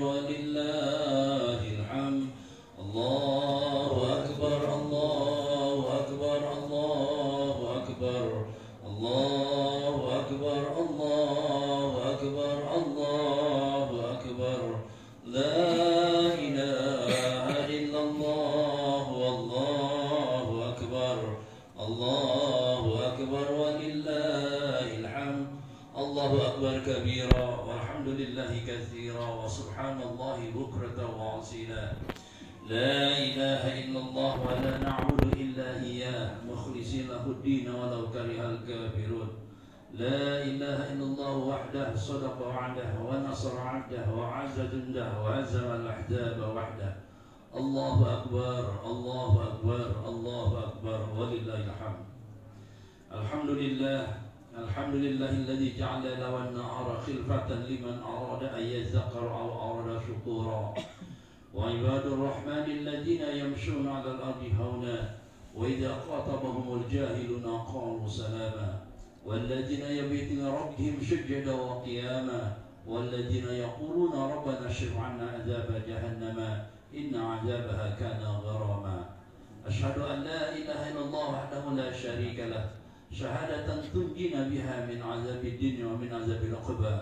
ولله الحمد الله أكبر الله أكبر الله أكبر الله أكبر الله أكبر الله أكبر لا إله إلا الله والله أكبر الله أكبر ولله الحمد الله أكبر كبيرا والحمد لله كثيرا وسبحان الله بكرة وأصيلا لا إله إلا الله ولا نعبد إلا إياه مخلصين له الدين ولو كره الكافرون لا إله إلا الله وحده صدق وعده ونصر عبده وعز جنده وهزم الأحزاب وحده الله أكبر الله أكبر الله أكبر ولله الحمد الحمد لله الحمد لله الذي جعل الليل والنهار خلفة لمن أراد أن يذكر أو أراد شكورا وعباد الرحمن الذين يمشون على الأرض هونا وإذا خاطبهم الجاهلون قالوا سلاما والذين يبيتون ربهم سجدا وقياما والذين يقولون ربنا اصرف عنا عذاب جهنم إن عذابها كان غراما أشهد أن لا إله إلا الله وحده لا شريك له شهادة تنجينا بها من عذاب الدنيا ومن عذاب العقبى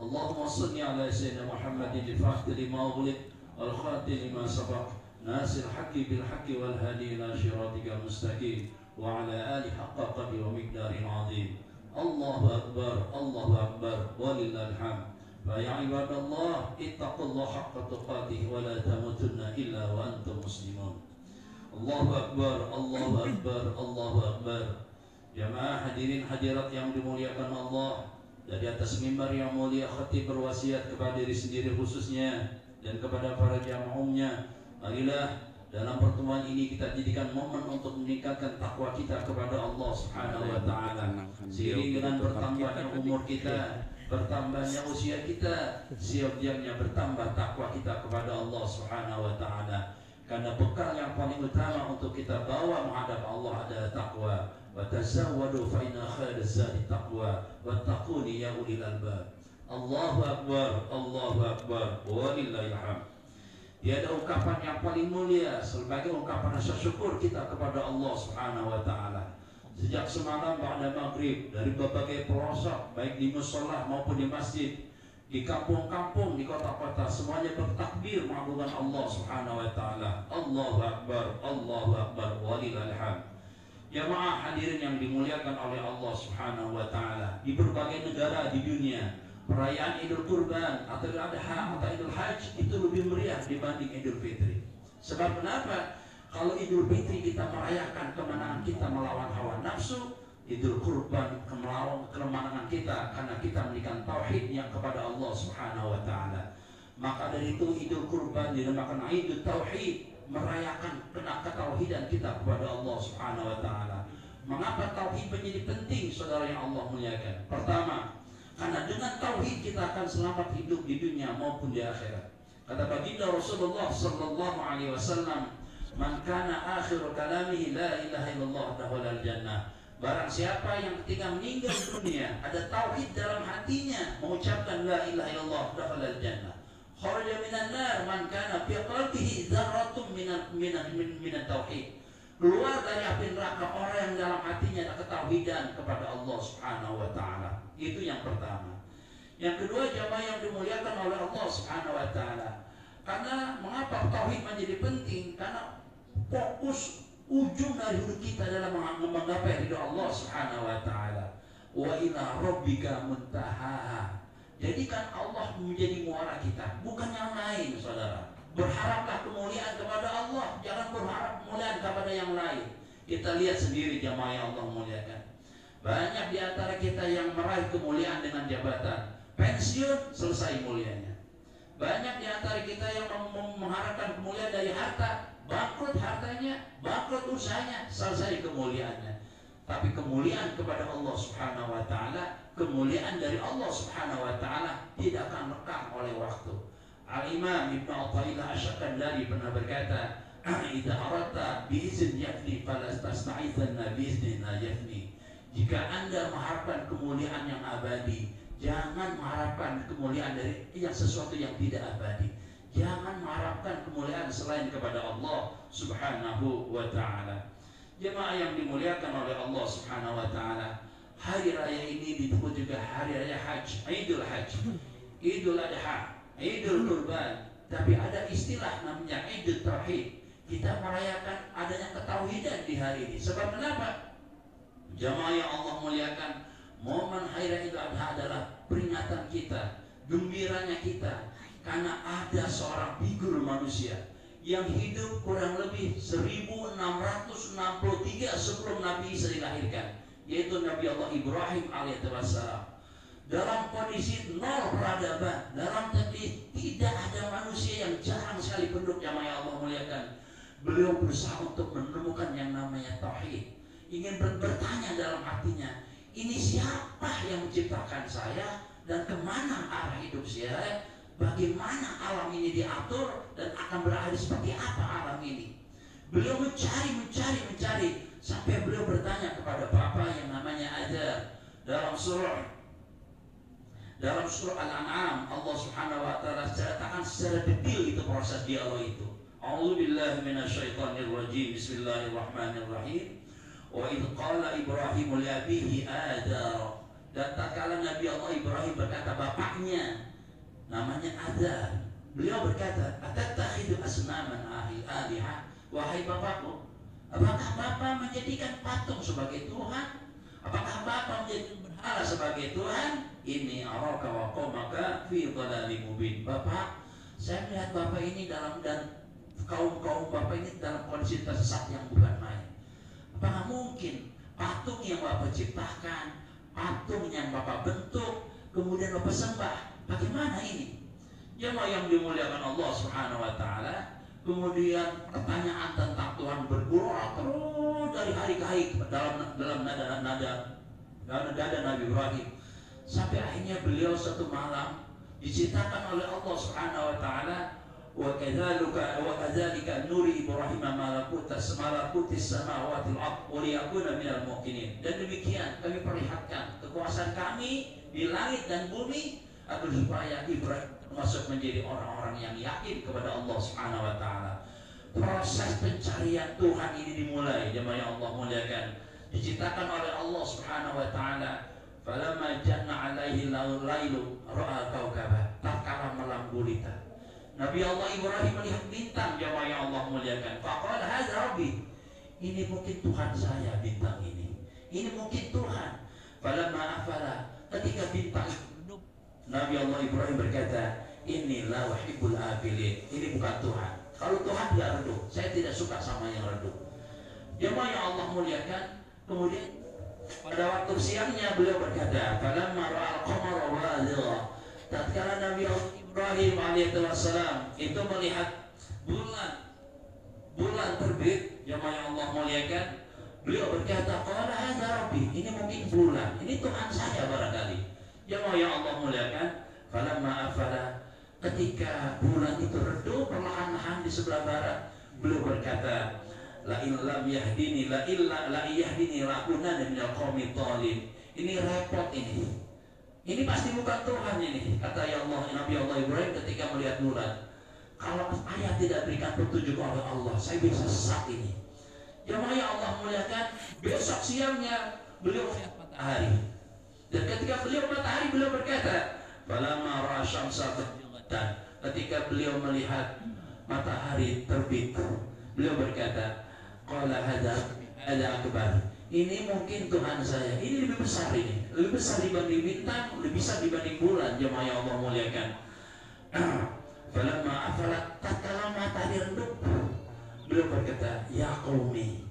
اللهم صل على سيدنا محمد الفاتح لما أغلق والخاتم لما سبق ناصر الحق بالحق والهادي إلى صراطك المستقيم وعلى آله حق قدر ومقدار عظيم الله أكبر الله أكبر ولله الحمد فيا عباد الله اتقوا الله حق تقاته ولا تموتن إلا وأنتم مسلمون الله أكبر الله أكبر الله أكبر. Jamaah hadirin hadirat yang dimuliakan Allah, dari atas mimbar yang mulia khatib berwasiat kepada diri sendiri khususnya dan kepada para jamaah umumnya, marilah dalam pertemuan ini kita jadikan momen untuk meningkatkan takwa kita kepada Allah Subhanahu wa taala. Seiring dengan bertambahnya umur kita, bertambahnya usia kita, siapnya bertambah takwa kita kepada Allah Subhanahu wa taala. Karena bekal yang paling utama untuk kita bawa menghadap Allah adalah takwa. Wa tazawwadu fa inna khairaz zadi taqwa wattaquni ya ulil albab. Allahu akbar, Allahu akbar, walillahil hamd. Tiada ungkapan yang paling mulia sebagai ungkapan rasa syukur kita kepada Allah Subhanahu wa taala. Sejak semalam ba'da maghrib dari berbagai pelosok baik di mushola maupun di masjid, di kampung-kampung, di kota-kota, semuanya bertakbir mengagungkan Allah Subhanahu wa taala. Allahu akbar, Allahu akbar, walillahil hamd. Jamaah hadirin yang dimuliakan oleh Allah Subhanahu wa taala, di berbagai negara di dunia, perayaan Idul Kurban atau Idul Adha atau Idul Hajj itu lebih meriah dibanding Idul Fitri. Sebab kenapa? Kalau Idul Fitri kita merayakan kemenangan kita melawan hawa nafsu, Idul Kurban melawan kemenangan kita karena kita memberikan tauhid yang kepada Allah Subhanahu wa taala. Maka dari itu Idul Kurban dinamakan Idul Tauhid, merayakan ketauhidan kita kepada Allah Subhanahu wa taala. Mengapa tauhid menjadi penting saudara yang Allah muliakan? Pertama, karena dengan tauhid kita akan selamat hidup di dunia maupun di akhirat. Kata baginda Rasulullah sallallahu alaihi wasallam, "Man kana akhiru kalamihi la ilaha illallah dakhala al-jannah." Barang siapa yang ketika meninggal dunia ada tauhid dalam hatinya, mengucapkan la ilaha illallah dakhala al-jannah. Kharaja minan nar man kana fi qalbihi dzarratun minat tauhid. Keluar dari api neraka orang yang dalam hatinya ada ketauhidan kepada Allah Subhanahu wa taala. Itu yang pertama. Yang kedua, jamaah yang dimuliakan oleh Allah Subhanahu wa taala. Karena mengapa tauhid menjadi penting? Karena fokus ujung dari hidup kita adalah menggapai ridha Allah Subhanahu wa taala. Wa ila rabbika muntaha. Jadikan Allah menjadi muara kita, bukan yang lain, saudara. Berharaplah kemuliaan kepada Allah, jangan berharap kemuliaan kepada yang lain. Kita lihat sendiri jamaah yang Allah muliakan. Banyak di antara kita yang meraih kemuliaan dengan jabatan, pensiun selesai mulianya. Banyak di antara kita yang mengharapkan kemuliaan dari harta, bangkrut hartanya, bangkrut usahanya, selesai kemuliaannya. Tapi kemuliaan kepada Allah Subhanahu wa taala, kemuliaan dari Allah Subhanahu wa taala tidak akan lekang oleh waktu. Al-Imam Ibnu Athaillah Asy-Syakandari pernah berkata, "Idza aradta bi idzin yafni falastasna'izanna bi idzin la yafni." Jika Anda mengharapkan kemuliaan yang abadi, Jangan mengharapkan kemuliaan dari sesuatu yang tidak abadi. Jangan mengharapkan kemuliaan selain kepada Allah Subhanahu wa ta'ala. Jemaah yang dimuliakan oleh Allah Subhanahu wa ta'ala, hari raya ini disebut juga hari raya Haji, Idul Haji, Idul Adha, Idul Kurban. Tapi ada istilah namanya Idul Tauhid. Kita merayakan adanya ketauhidan di hari ini. Sebab kenapa? Jemaah yang Allah muliakan, momen hari raya Idul Adha adalah peringatan kita, gembiranya kita, karena ada seorang figur manusia yang hidup kurang lebih 1663 sebelum Nabi Isa dilahirkan, yaitu Nabi Allah Ibrahim alaihissalam. Dalam kondisi nol peradaban, dalam kondisi tidak ada manusia, yang jarang sekali penduduk yang Allah muliakan. Beliau berusaha untuk menemukan yang namanya tauhid, ingin bertanya dalam hatinya, ini siapa yang menciptakan saya dan kemana arah hidup saya? Bagaimana alam ini diatur dan akan berakhir seperti apa alam ini? Beliau mencari sampai beliau bertanya kepada Bapa yang namanya Adam. Dalam surah Al-An'am, Allah Subhanahu wa taala ceritakan secara detail itu proses dialog itu. A'udzubillahi minasyaitonirrajim. Bismillahirrahmanirrahim. Wa idz qala Ibrahimu li abihi Azar. Dan tatkala Nabi Allah Ibrahim berkata bapaknya namanya Azar, beliau berkata, "Atattakhidu asnaman aliha?" Wahai bapakku, apakah bapak menjadikan patung sebagai Tuhan? Apakah bapak menjadikan berhala sebagai Tuhan? Ini araka wa qaumaka fi dhalalim mubin. Bapak, saya melihat bapak ini dan kaum bapak ini dalam kondisi tersesat yang bukan main. Apakah mungkin patung yang bapak ciptakan, patung yang bapak bentuk, kemudian bapak sembah, bagaimana ini? Jemaah yang dimuliakan Allah Subhanahu wa taala, kemudian pertanyaan tentang Tuhan bergurau terus dari hari ke hari dalam nada Nabi Ibrahim, sampai akhirnya beliau satu malam diceritakan oleh Allah Subhanahu wa taala, wa kadzalika nuri Ibrahim malakutis samawati wal ardh wa liyakuna minal muqinin. Dan demikian kami perlihatkan kekuasaan kami di langit dan bumi agar supaya Ibrahim masuk menjadi orang-orang yang yakin kepada Allah Subhanahu wa taala. Proses pencarian Tuhan ini dimulai, jemaah yang Allah muliakan, diciptakan oleh Allah Subhanahu wa taala. Falamma janna alaihi lailu ra'a kaukaba. Tatkala malam gulita, Nabi Allah Ibrahim melihat bintang, jemaah yang Allah muliakan. Faqala hadza rabbi. Ini mungkin Tuhan saya, bintang ini. Ini mungkin Tuhan. Falamma afala, ketika bintang redup, Nabi Allah Ibrahim berkata, inilah wahibul abilin. Ini bukan Tuhan. Kalau Tuhan tidak redup, saya tidak suka sama yang redup. Jemaah yang Allah muliakan, kemudian pada waktu siangnya beliau berkata, falamma ra'al qamara wazigha. Tatkala Nabi Ibrahim alaihissalam itu melihat bulan terbit, jemaah yang Allah muliakan, beliau berkata, qala hadza rabbi. Ini mungkin bulan, ini Tuhan saya barangkali. Jemaah yang Allah muliakan, falamma afala, ketika bulan itu redup perlahan-lahan di sebelah barat, beliau berkata, la illam yahdini la yahdini lakunana minal qaumit thalin. Ini repot ini. Ini pasti bukan Tuhan ini, kata Nabi Allah Ibrahim ketika melihat bulan. Kalau saya tidak berikan petunjuk oleh Allah, saya bisa sesat ini. Jemaah yang Allah muliakan, besok siangnya beliau melihat matahari. Dan ketika beliau matahari, beliau berkata, falamma ra'a syamsa dan ketika beliau melihat matahari terbit, beliau berkata, qala hadza akbar. Ini mungkin Tuhan saya. Ini lebih besar ini. Lebih besar dibanding bintang, lebih besar dibanding bulan, jemaah yang Allah muliakan. Falamma afalat, tatkala matahari redup, beliau berkata, ya qaumi,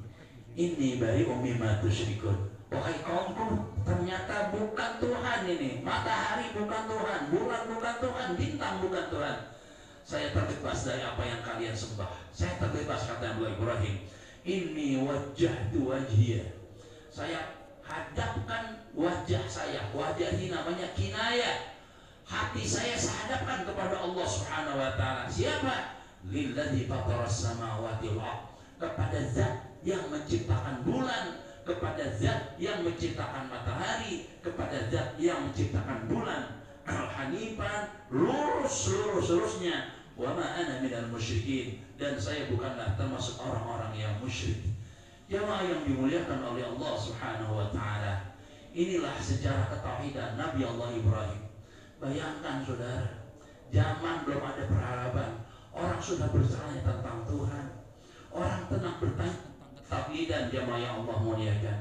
inni bari'um mimma tusyrikun. Wahai kaumku, ternyata bukan Tuhan ini. Matahari bukan Tuhan, bulan bukan Tuhan, bintang bukan Tuhan. Saya terbebas dari apa yang kalian sembah. Saya terbebas, kata Nabi Ibrahim. Inni wajjahtu wajhiya. Saya hadapkan wajah saya. Wajah ini namanya kinayah. Hati saya hadapkan kepada Allah Subhanahu wa taala. Siapa? Lilladzi fataras samawati wal ardh. Kepada zat yang menciptakan bulan, kepada zat yang menciptakan matahari, kepada zat yang menciptakan bulan. Hanifan, lurus seluruhnya. Wa ma ana minal musyrikin, dan saya bukanlah termasuk orang-orang yang musyrik. Jamaah yang dimuliakan oleh Allah Subhanahu wa taala. Inilah sejarah ketauhidan Nabi Allah Ibrahim. Bayangkan saudara, zaman belum ada peradaban, orang sudah bertanya tentang Tuhan. Orang tenang bertanya tentang ketauhidan, jamaah yang Allah muliakan.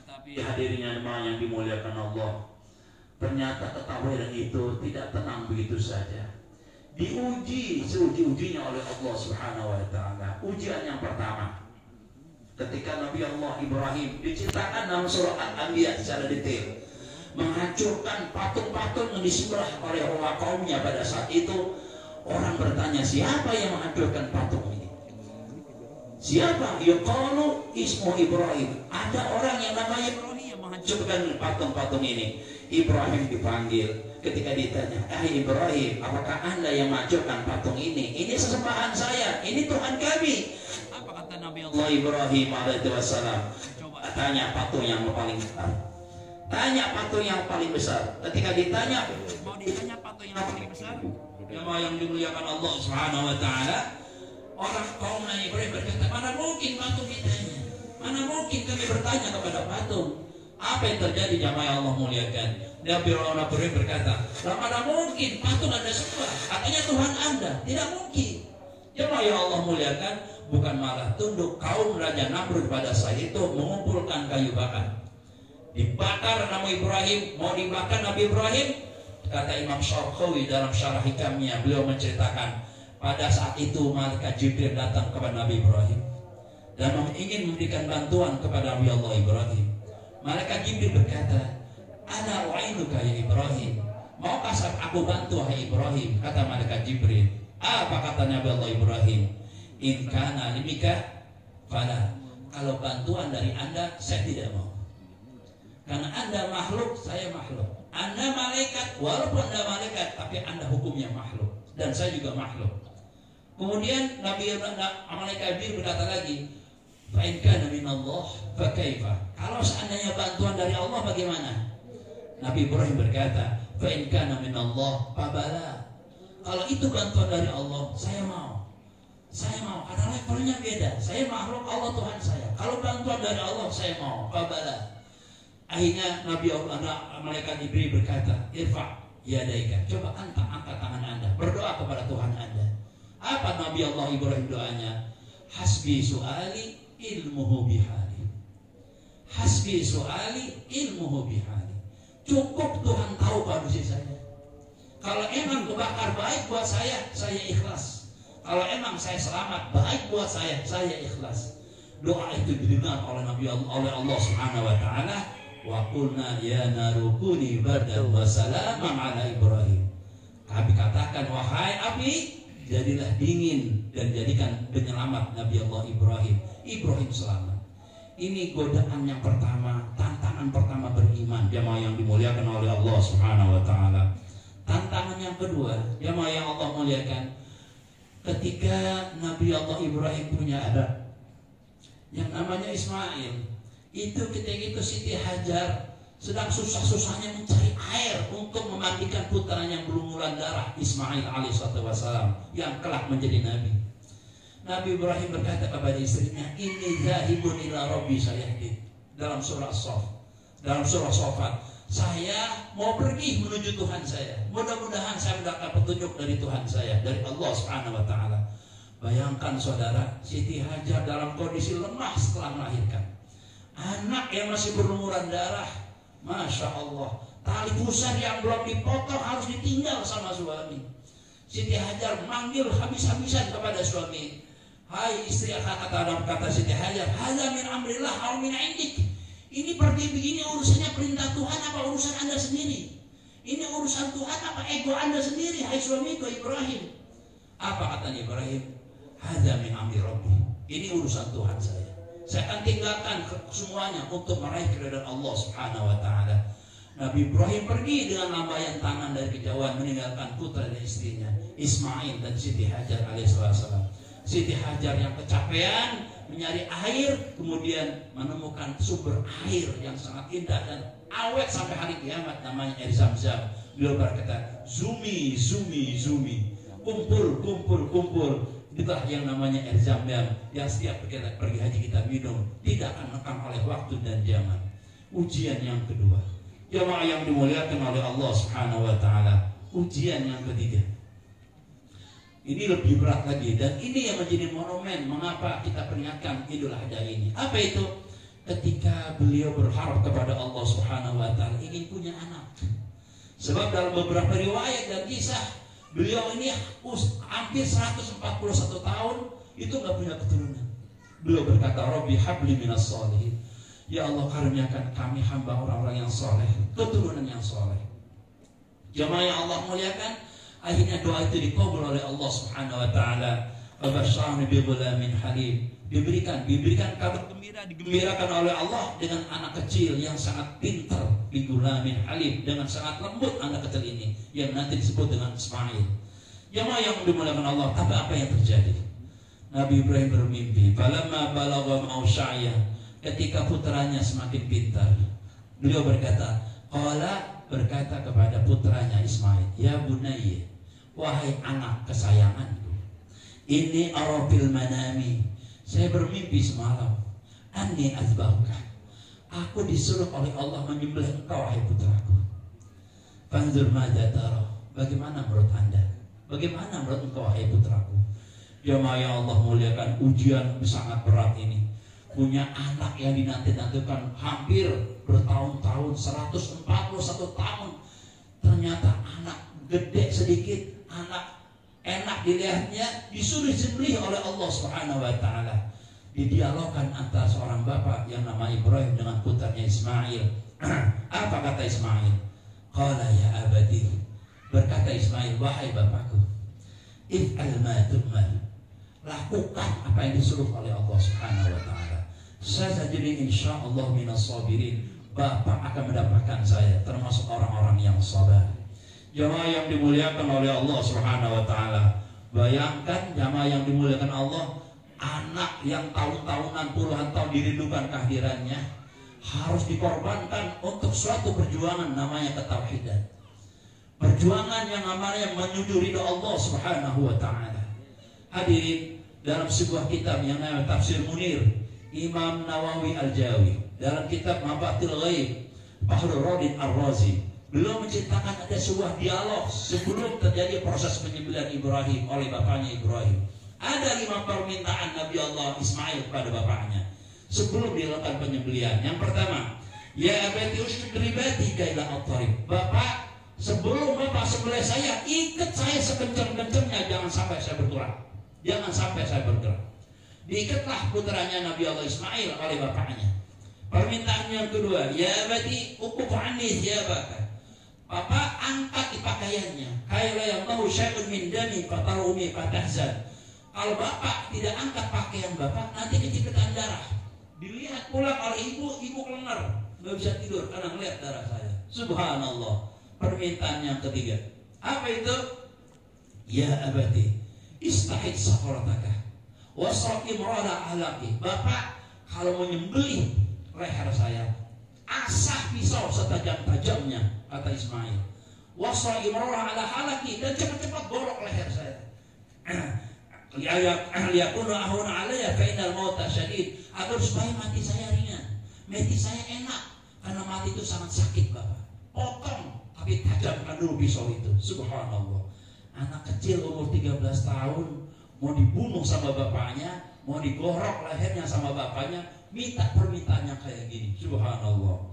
Tetapi hadirnya jemaah yang dimuliakan Allah, ternyata ketauhidan itu tidak tenang begitu saja. Diuji seuji-ujinya oleh Allah Subhanahu wa taala. Ujian yang pertama, ketika Nabi Allah Ibrahim diceritakan dalam surah Al-Anbiya secara detail, menghancurkan patung-patung yang disembah oleh orang kaumnya pada saat itu. Orang bertanya, siapa yang menghancurkan patung ini? Siapa? Yuqalu ismu Ibrahim. Ada orang yang namanya Ibrahim yang menghancurkan patung-patung ini. Ibrahim dipanggil. Ketika ditanya, Ibrahim, apakah anda yang menghancurkan patung ini? Ini sesembahan saya, ini Tuhan kami. Apa kata Nabi Allah Ibrahim alaihissalam? Coba tanya patung yang paling besar. Tanya patung yang paling besar. Ketika ditanya, mau ditanya patung yang paling besar, yang dimuliakan Allah Subhanahu wa taala, orang kaum Nabi Ibrahim berkata, mana mungkin patung ditanya? Mana mungkin kami bertanya kepada patung? Apa yang terjadi, jamaah yang Allah muliakan? Nabi Ibrahim berkata, mana mungkin patung anda sembah? Katanya Tuhan anda. Tidak mungkin. Jamaah yang Allah muliakan, bukan malah tunduk kaum Raja Namrud pada saat itu mengumpulkan kayu bakar. Dibakar Nabi Ibrahim, mau dibakar Nabi Ibrahim. Kata Imam Syarqawi dalam syarah hikamnya, beliau menceritakan pada saat itu malaikat Jibril datang kepada Nabi Ibrahim dan ingin memberikan bantuan kepada Nabi Allah Ibrahim. Malaikat Jibril berkata, ana u'inuka ya Ibrahim, maukah aku bantu hai Ibrahim? Kata malaikat Jibril. Apa kata Nabi Allah Ibrahim? In kana limika fala, kalau bantuan dari anda saya tidak mau, karena anda makhluk, saya makhluk. Anda malaikat, walaupun anda malaikat, tapi anda hukumnya makhluk, dan saya juga makhluk. Kemudian malaikat Jibril berkata lagi, fa in kana minallah fa kaifa, kalau seandainya bantuan dari Allah bagaimana? Nabi Ibrahim berkata, fa in kana minallah fa bala, kalau itu bantuan dari Allah, saya mau. Saya mau, karena levelnya beda. Saya makhluk, Allah Tuhan saya. Kalau bantuan dari Allah, saya mau. Fa bala. Akhirnya Nabi Allah, malaikat Jibril berkata, irfa yadaika, coba angkat tangan anda, berdoa kepada Tuhan anda. Apa Nabi Allah Ibrahim doanya? Hasbi su'ali ilmuhu bihali. Hasbi su'ali ilmuhu bihali. Cukup Tuhan tahu kondisi saya. Kalau emang kebakar baik buat saya ikhlas. Kalau emang saya selamat baik buat saya ikhlas. Doa itu didengar oleh Nabi Allah Subhanahu wa taala. Wa qulna ya naru kuni bardan wa salaman ala Ibrahim. Kami katakan, wahai api, jadilah dingin dan jadikan penyelamat Nabi Allah Ibrahim. Ibrahim selamat. Ini godaan yang pertama, tantangan pertama beriman, jamaah yang dimuliakan oleh Allah Subhanahu wa taala. Tantangan yang kedua, jamaah yang Allah muliakan, ketika Nabi Allah Ibrahim punya anak yang namanya Ismail, itu ketika itu Siti Hajar sedang susah-susahnya mencari air untuk memandikan putranya yang berlumuran darah, Ismail alaihissalam, yang kelak menjadi nabi. Nabi Ibrahim berkata kepada istrinya, inni zahibun ila rabbi sayahdi, dalam surah Shafat, saya mau pergi menuju Tuhan saya. Mudah-mudahan saya mendapat petunjuk dari Tuhan saya, dari Allah Subhanahu wa taala. Bayangkan saudara, Siti Hajar dalam kondisi lemah setelah melahirkan anak yang masih berlumuran darah. Masya Allah, tali pusar yang belum dipotong harus ditinggal sama suami. Siti Hajar manggil habis-habisan kepada suami, hai istri, kata Siti Hajar, hadza min amrillah aw min indik. Ini pergi begini urusannya perintah Tuhan apa urusan anda sendiri? Ini urusan Tuhan apa ego anda sendiri, hai suamiku Ibrahim? Apa kata Ibrahim? Hadza min amri rabbi. Ini urusan Tuhan saya. Saya akan tinggalkan semuanya untuk meraih keridhaan Allah Subhanahu wa taala. Nabi Ibrahim pergi dengan lambaian tangan dari kejauhan meninggalkan putra dan istrinya Ismail dan Siti Hajar alaihissalam. Siti Hajar yang kecapean mencari air, kemudian menemukan sumber air yang sangat indah dan awet sampai hari kiamat, namanya air Zam-Zam. Beliau berkata, zumi, zumi, zumi, kumpul, kumpul, kumpul. Itulah yang namanya air Zam-Zam yang setiap kita pergi haji kita minum, tidak akan lekang oleh waktu dan zaman. Ujian yang kedua, jamaah yang dimuliakan oleh Allah Subhanahu wa taala, ujian yang ketiga. Ini lebih berat lagi, dan ini yang menjadi monumen mengapa kita peringatkan Idul Adha ini. Apa itu? Ketika beliau berharap kepada Allah Subhanahu wa taala ingin punya anak. Sebab dalam beberapa riwayat dan kisah, beliau ini hampir 141 tahun itu nggak punya keturunan. Beliau berkata, Rabbi habli minas sholihin. Ya Allah, karuniakan kami hamba orang-orang yang soleh, keturunan yang soleh. Jamaah yang Allah muliakan, akhirnya doa itu dikabul oleh Allah Subhanahu wa taala. Fabasyarna bi ghulamin halim. Diberikan kabar gembira, digembirakan oleh Allah dengan anak kecil yang sangat pintar, bi ghulamin halim, dengan sangat lembut anak kecil ini yang nanti disebut dengan Ismail. Jamaah yang dimuliakan Allah, tapi apa yang terjadi? Nabi Ibrahim bermimpi, falamma balagha ma'usyaya, ketika putranya semakin pintar, beliau berkata, qala, berkata kepada putranya Ismail, ya bunayya, wahai anak kesayanganku, ini arafil manami, saya bermimpi semalam, anni azbahuka, aku disuruh oleh Allah menyembelih engkau, wahai putraku. Fanzur madza tara, bagaimana menurut Anda? Bagaimana menurut engkau, wahai putraku? Jamaah yang Allah muliakan, ujian sangat berat ini. Punya anak yang dinanti-nantikan hampir bertahun-tahun, 141 tahun. Ternyata anak gede sedikit, anak enak dilihatnya, disuruh disembelih oleh Allah Subhanahu wa taala. Didialogkan antara seorang bapak yang nama Ibrahim dengan putranya Ismail. Apa kata Ismail? Qala ya abadi, berkata Ismail, wahai bapakku, if'al ma tu'mar, lakukan apa yang disuruh oleh Allah Subhanahu wa taala. Saya jadi insyaallah minas sabirin, bapak akan mendapatkan saya termasuk orang-orang yang sabar. Jamaah yang dimuliakan oleh Allah Subhanahu wa taala, bayangkan jamaah yang dimuliakan Allah, anak yang tahun-tahunan puluhan tahun dirindukan kehadirannya harus dikorbankan untuk suatu perjuangan namanya ketauhidan. Perjuangan yang namanya menuju ridha Allah Subhanahu wa taala. Hadirin, dalam sebuah kitab yang namanya Tafsir Munir, Imam Nawawi Al-Jawi, dalam kitab Mafathil Ghaib, Bahrul Radid Ar-Razi, beliau menceritakan ada sebuah dialog sebelum terjadi proses penyembelihan Ibrahim oleh bapaknya Ibrahim. Ada 5 permintaan Nabi Allah Ismail kepada bapaknya sebelum dilakukan penyembelihan. Yang pertama, ya abati ushdud ribati kaila at-tariq. Bapak, sebelum bapak sembelih saya, ikat saya sekencang-kencangnya, jangan sampai saya bergerak. Jangan sampai saya bergerak. Diikatlah putranya Nabi Allah Ismail oleh bapaknya. Permintaan yang kedua, ya abati ukuf anni thiyabaka. Bapak, angkat di pakaiannya. Kaila yang tahu syai'un min dami fatarumi fatahzan. Kalau bapak tidak angkat pakaian bapak, nanti kecipratan darah. Dilihat pulang oleh ibu kelengar, nggak bisa tidur karena melihat darah saya. Subhanallah. Permintaan yang ketiga, apa itu? Ya abati istahid safarataka wasraq imrana ahlaki. Bapak, kalau menyembelih leher saya, asah pisau setajam-tajamnya, kata Ismail. Wasraq imrana ala halaki, dan cepat-cepat borok leher saya. Liyakunu ahuna alayya fa innal mauta syadid, agar supaya mati saya ringan, mati saya enak, karena mati itu sangat sakit. Bapak, potong tapi tajamkan dulu pisau itu. Subhanallah. Anak kecil umur 13 tahun mau dibunuh sama bapaknya, mau digorok lehernya sama bapaknya, minta permintaannya kayak gini. Subhanallah.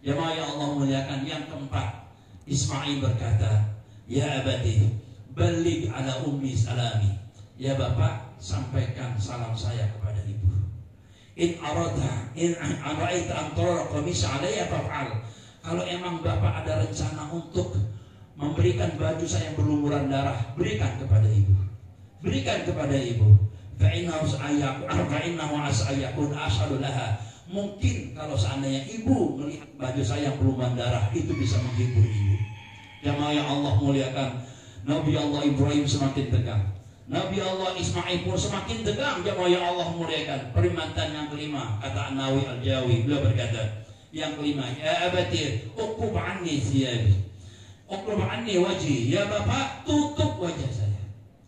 Jamaah yang Allah muliakan, yang keempat, Ismail berkata, ya abadi baligh ala ummi salami. Ya bapak, sampaikan salam saya kepada ibu. In ara'aita an tara qamis alayya fa'al. Kalau emang bapak ada rencana untuk memberikan baju saya yang berlumuran darah, berikan kepada ibu. Berikan kepada ibu. Fa'innahu as'ayakun as'alu laha. Mungkin kalau seandainya ibu melihat baju saya yang berlumuran darah, itu bisa menghibur ibu. Jamaah yang Allah muliakan, Nabi Allah Ibrahim semakin tegang. Nabi Allah Ismail pun semakin tegang jamaah yang Allah muliakan. Peringatan yang kelima, kata An-Nawawi Al-Jawi, beliau berkata, yang kelima, ya abati, uqub anni thiyabi, uqub anni wajhi, ya bapak, tutup wajah saya.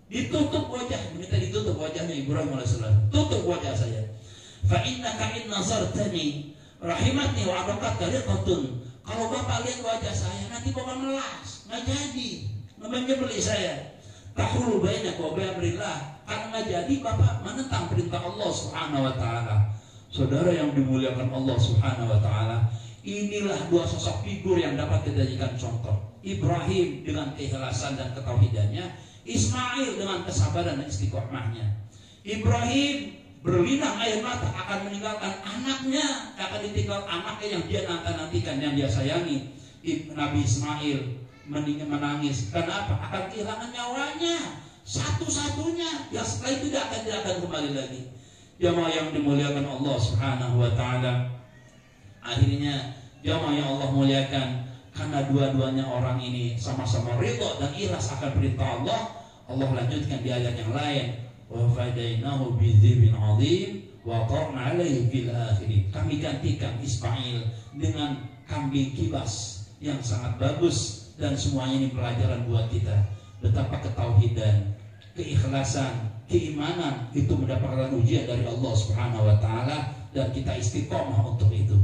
Ditutup wajah, minta ditutup wajahnya Ibrahim alaihissalam. Tutup wajah saya. Fa innaka in nazartani rahimatni wa abaqat riqatun. Kalau bapak lihat wajah saya, nanti bapak melas, nggak jadi, menyembelih saya. Tahulu bainakum wa bain amrillah. Karena nggak jadi bapak menentang perintah Allah Subhanahu wa taala. Saudara yang dimuliakan Allah Subhanahu wa taala, inilah dua sosok figur yang dapat kita jadikan contoh. Ibrahim dengan keikhlasan dan ketauhidannya, Ismail dengan kesabaran dan istiqomahnya. Ibrahim berlinang air mata akan meninggalkan anaknya, akan ditinggal anaknya yang dia nantikan, yang dia sayangi. Nabi Ismail menangis karena apa? Akan kehilangan nyawanya, satu-satunya yang setelah itu tidak akan kembali lagi. Jamaah yang dimuliakan Allah Subhanahu wa taala, akhirnya jamaah yang Allah muliakan, karena dua-duanya orang ini sama-sama ridha dan ikhlas akan perintah Allah, Allah lanjutkan di ayat yang lain, wa fadainahu bidzibin 'adzim wa qarna 'alaihi fil akhirin. Kami gantikan Ismail dengan kambing kibas yang sangat bagus. Dan semuanya ini pelajaran buat kita, betapa ketauhidan, keikhlasan, keimanan itu mendapatkan ujian dari Allah Subhanahu wa taala, dan kita istiqomah untuk itu.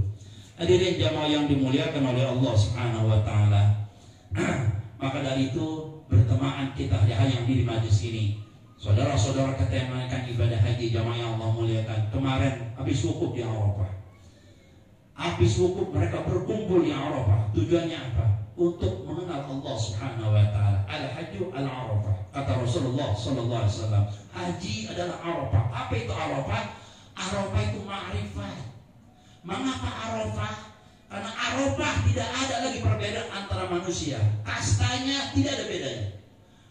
Hadirin jamaah yang dimuliakan oleh Allah Subhanahu wa taala. Maka dari itu bertemaan kita yang di majlis ini. Saudara-saudara kita yang menunaikan ibadah haji, jamaah yang Allah muliakan, kemarin habis wukuf di Arafah. Habis wukuf mereka berkumpul di Arafah. Tujuannya apa? Untuk mengenal Allah Subhanahu wa taala. Al-hajju al-Arafah. Kata Rasulullah sallallahu alaihi wasallam, haji adalah Arafah. Apa itu Arafah? Arafah itu ma'rifat. Mengapa Arafah? Karena Arafah tidak ada lagi perbedaan antara manusia. Kastanya tidak ada bedanya.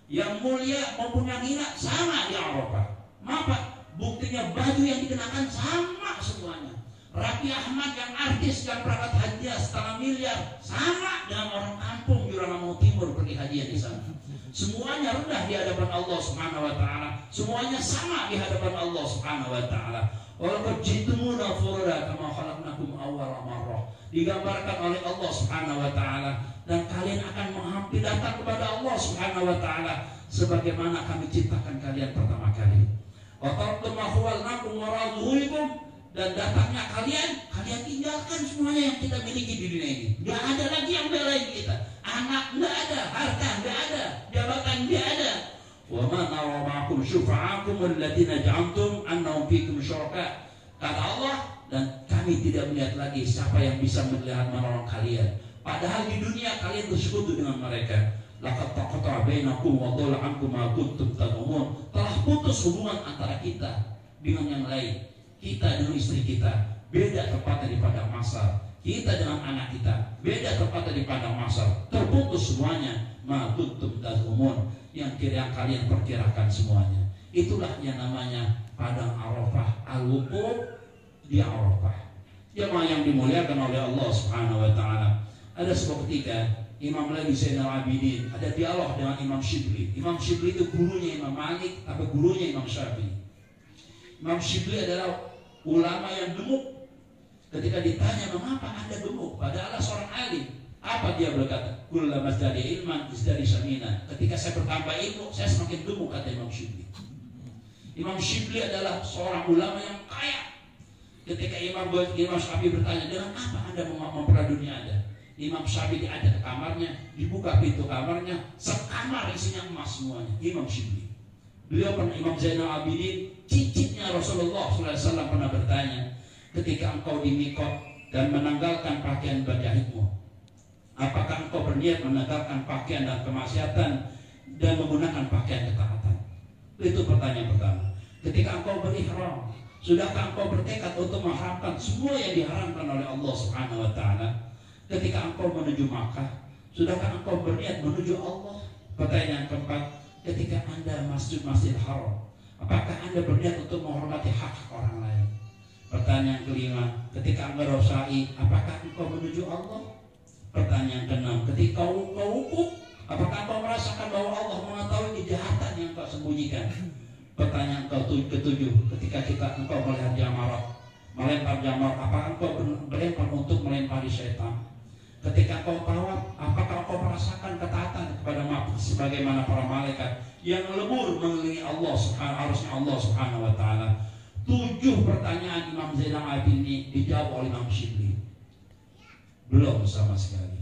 Yang mulia maupun yang hina sama di Arafah. Mengapa? Buktinya baju yang dikenakan sama semuanya. Raffi Ahmad yang artis yang berangkat haji setengah miliar sama dengan orang kampung di Rangamau Timur pergi haji di sana. Semuanya rendah di hadapan Allah Subhanahu wa taala. Semuanya sama di hadapan Allah Subhanahu wa taala. Walaqad jitumuna furada kama khalaqnakum awwala marrah. Digambarkan oleh Allah Subhanahu wa taala, dan kalian akan menghampir datang kepada Allah Subhanahu wa taala sebagaimana kami ciptakan kalian pertama kali. Wa taraktum ma khawalnakum wa radhuikum. Dan datangnya kalian tinggalkan semuanya yang kita miliki di dunia ini. Gak ada lagi yang belain kita. Anak gak ada, harta gak ada, jabatan gak ada. Wa ma nara ma'akum syufa'akum alladziina ja'altum annahum fiikum syuraka. Kata Allah, dan kami tidak melihat lagi siapa yang bisa melihat menolong kalian. Padahal di dunia kalian bersekutu dengan mereka. Laqad taqatta'a bainakum wa dhalla 'ankum ma kuntum tad'un. Telah putus hubungan antara kita dengan yang lain. Kita dengan istri kita beda tempatnya di padang mahsyar. Kita dengan anak kita beda tempatnya di padang mahsyar. Terputus semuanya. Ma kuntum tad'un, yang kalian perkirakan semuanya. Itulah yang namanya padang Arafah, al-wuquf di Arafah. Jemaah yang dimuliakan oleh Allah Subhanahu wa taala. Ada sebuah ketika Imam lagi Zainal Abidin ada dialog dengan Imam Shibli. Imam Shibli itu gurunya Imam Malik, tapi gurunya Imam Syafi'i. Imam Shibli adalah ulama yang gemuk. Ketika ditanya mengapa anda gemuk, padahal seorang alim, apa dia berkata? Kullama mazdadi ilman izdadi samina. Ketika saya bertambah ilmu, saya semakin gemuk, kata Imam Shibli. Imam Shibli adalah seorang ulama yang kaya. Ketika Imam Syafi'i bertanya, dengan apa anda memperoleh dunia anda? Imam Syafi'i diajak ke kamarnya, dibuka pintu kamarnya, sekamar isinya emas semuanya. Imam Shibli. Beliau pernah, Imam Zainal Abidin, cicitnya Rasulullah SAW pernah bertanya, ketika engkau di mikot dan menanggalkan pakaian bajahmu, apakah engkau berniat menanggalkan pakaian dan kemaksiatan dan menggunakan pakaian ketaatan? Itu pertanyaan pertama. Ketika engkau berihram, sudahkah engkau bertekad untuk mengharamkan semua yang diharamkan oleh Allah Subhanahu wa taala? Ketika engkau menuju Makkah, sudahkah engkau berniat menuju Allah? Pertanyaan keempat, ketika anda masjid haram, apakah anda berniat untuk menghormati hak orang lain? Pertanyaan kelima, ketika anda bersa'i, apakah engkau menuju Allah? Pertanyaan keenam, ketika engkau wukuf, Apakah engkau merasakan bahwa Allah mengetahui kejahatan yang engkau sembunyikan? Pertanyaan ketujuh, ketika engkau melihat jamarat, melempar jamarat, apakah engkau berlempar untuk melempari syaitan? Ketika engkau tawaf, apakah engkau merasakan ketaatan kepada sebagaimana para malaikat yang lebur mengelilingi Allah Subhanahu wa taala? 7 pertanyaan Imam Zainal Abidin ini dijawab oleh Imam Syibli. Belum sama sekali.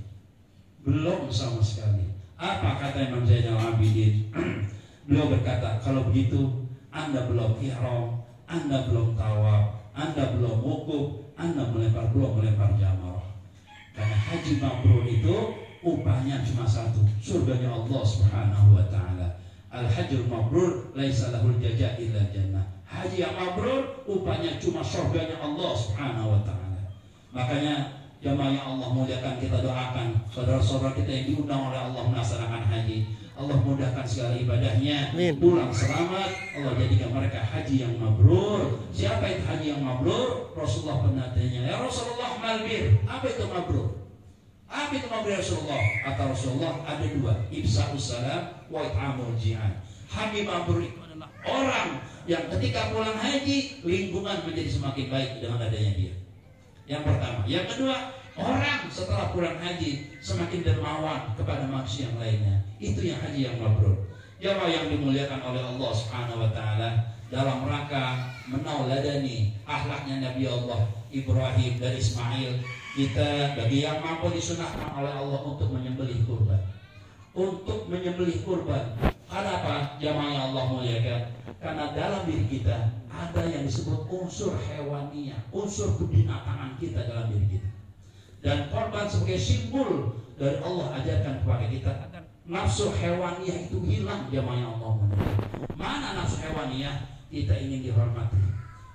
Apa kata Imam Zainal Abidin? Beliau berkata, kalau begitu Anda belum ihram, Anda belum tawaf, Anda belum wukuf, Anda belum melempar jamarah. Karena haji mabrur itu upahnya cuma satu, surganya Allah Subhanahu wa taala. Al-hajjul mabrur laisa lahul jaza' illa jannah. Haji yang mabrur upahnya cuma surganya Allah Subhanahu wa taala. Makanya jamaah yang Allah muliakan, kita doakan saudara-saudara kita yang diundang oleh Allah melaksanakan haji. Allah mudahkan segala ibadahnya, pulang selamat, Allah jadikan mereka haji yang mabrur. Siapa itu haji yang mabrur? Rasulullah pernah tanya, ya Rasulullah malbir, apa itu mabrur? Apa itu mabrur ya Rasulullah? Kata Rasulullah ada 2, ibsa'us salam wa it'amul ji'an. Haji mabrur itu adalah orang yang ketika pulang haji lingkungan menjadi semakin baik dengan adanya dia. Yang pertama. Yang kedua, orang setelah pulang haji semakin dermawan kepada manusia yang lainnya. Itu yang haji yang mabrur. Jamaah yang dimuliakan oleh Allah Subhanahu wa taala, dalam rangka menauladani akhlaknya Nabi Allah Ibrahim dan Ismail, kita bagi yang mampu disunahkan oleh Allah untuk menyembelih kurban. Kenapa jamaah yang Allah muliakan? Karena dalam diri kita ada yang disebut unsur hewaniyah, unsur kebinatangan kita dalam diri kita. Dan korban sebagai simbol dari Allah ajarkan kepada kita agar nafsu hewaniyah itu hilang, jamaah yang Allah muliakan. Mana nafsu hewaniyah? Kita ingin dihormati,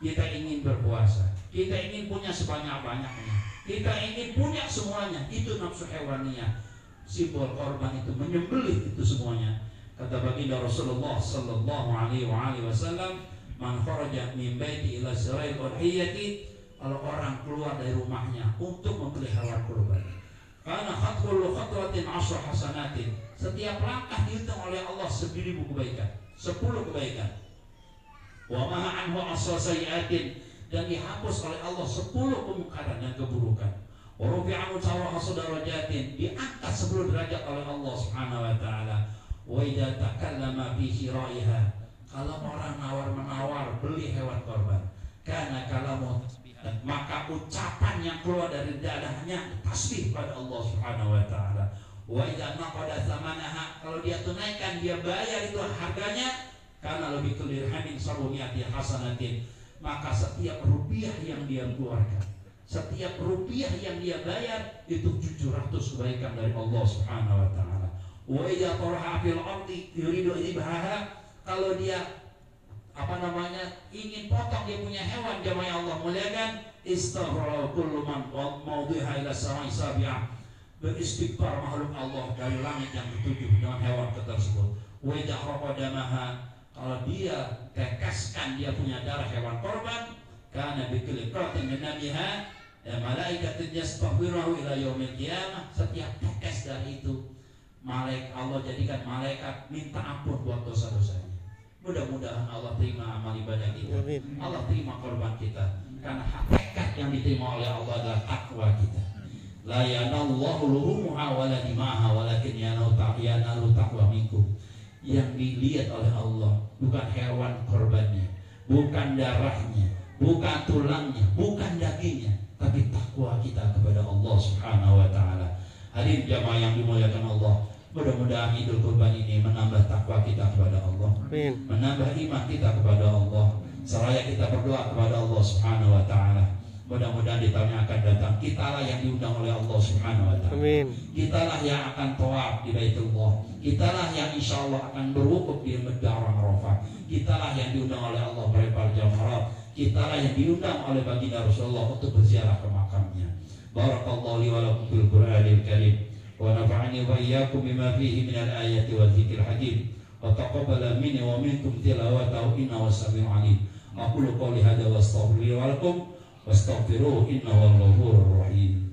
kita ingin berpuasa, kita ingin punya sebanyak-banyaknya, kita ingin punya semuanya. Itu nafsu hewaniyah. Simbol korban itu menyembelih itu semuanya. Kata baginda Rasulullah sallallahu alaihi wasallam, man kharaja min baiti ila sirayil udhiyati, kalau orang keluar dari rumahnya untuk membeli hewan kurban, karena khatwul khatwatin 10 hasanatin, setiap langkah dihitung oleh Allah 1000 kebaikan, 10 kebaikan. Wa ma anhu as-sayyi'atin, dan dihapus oleh Allah 10 kemungkaran dan keburukan. Wa rufi'anhu darajatin, diangkat 10 derajat oleh Allah Subhanahu wa taala. Wa idza takallama fi shira'iha, kalau orang nawar-menawar beli hewan korban, karena kalamu, maka ucapan yang keluar dari dadahnya tasbih pada Allah Subhanahu wa taala. Wa idza naqada thamanaha, kalau dia tunaikan, dia bayar itu harganya, karena lebih kelirhamin sarumiyati hasanatin, maka setiap rupiah yang dia keluarkan, setiap rupiah yang dia bayar itu 700 kebaikan dari Allah Subhanahu wa taala. Wa idza taraha fil ardi yuridu ibhaha, kalau dia ingin potong dia punya hewan, jamaah Allah muliakan, istaghfara kullu man mawdiha ila sama'i sabi'ah, beristighfar makhluk Allah dari langit yang ketujuh dengan hewan tersebut. Wa idza raqadamaha, kalau dia tekaskan dia punya darah hewan korban, karena bikulli qatin min nabiha ya malaikatun yastaghfiruhu ila yaumil qiyamah, setiap tekes dari itu Allah jadikan malaikat minta ampun buat dosa-dosanya. Mudah-mudahan Allah terima amal ibadah kita, Allah terima korban kita, karena hakikat yang diterima oleh Allah adalah takwa kita. La yanallahu luhumuha wala dimaha walakin yanalu taqwa minkum. Yang dilihat oleh Allah bukan hewan korbannya, bukan darahnya, bukan tulangnya, bukan dagingnya, tapi takwa kita kepada Allah Subhanahu wa taala. Hadirin jamaah yang dimuliakan Allah, mudah-mudahan Idul Kurban ini menambah takwa kita kepada Allah, menambah iman kita kepada Allah, seraya kita berdoa kepada Allah Subhanahu wa taala. Mudah-mudahan di tahun yang akan datang kitalah yang diundang oleh Allah Subhanahu wa taala. Kitalah yang akan tawaf di Baitullah. Kitalah yang insya Allah akan berwukuf di Masjid Arafah. Kitalah yang diundang oleh Allah melempar jamarat. Kitalah yang diundang oleh baginda Rasulullah untuk berziarah ke makamnya. Barakallahu li wa lakum fil Qur'anil Karim. Wa nafa'ani wa iyyakum bima fihi minal ayati wa dzikril hakim. Wa taqabbala minni wa minkum tilawatahu innahu samii'un 'aliim. Aqulu qawli hadza wa astaghfiru lakum wastaghfiruhu innahu ghafurur rahim.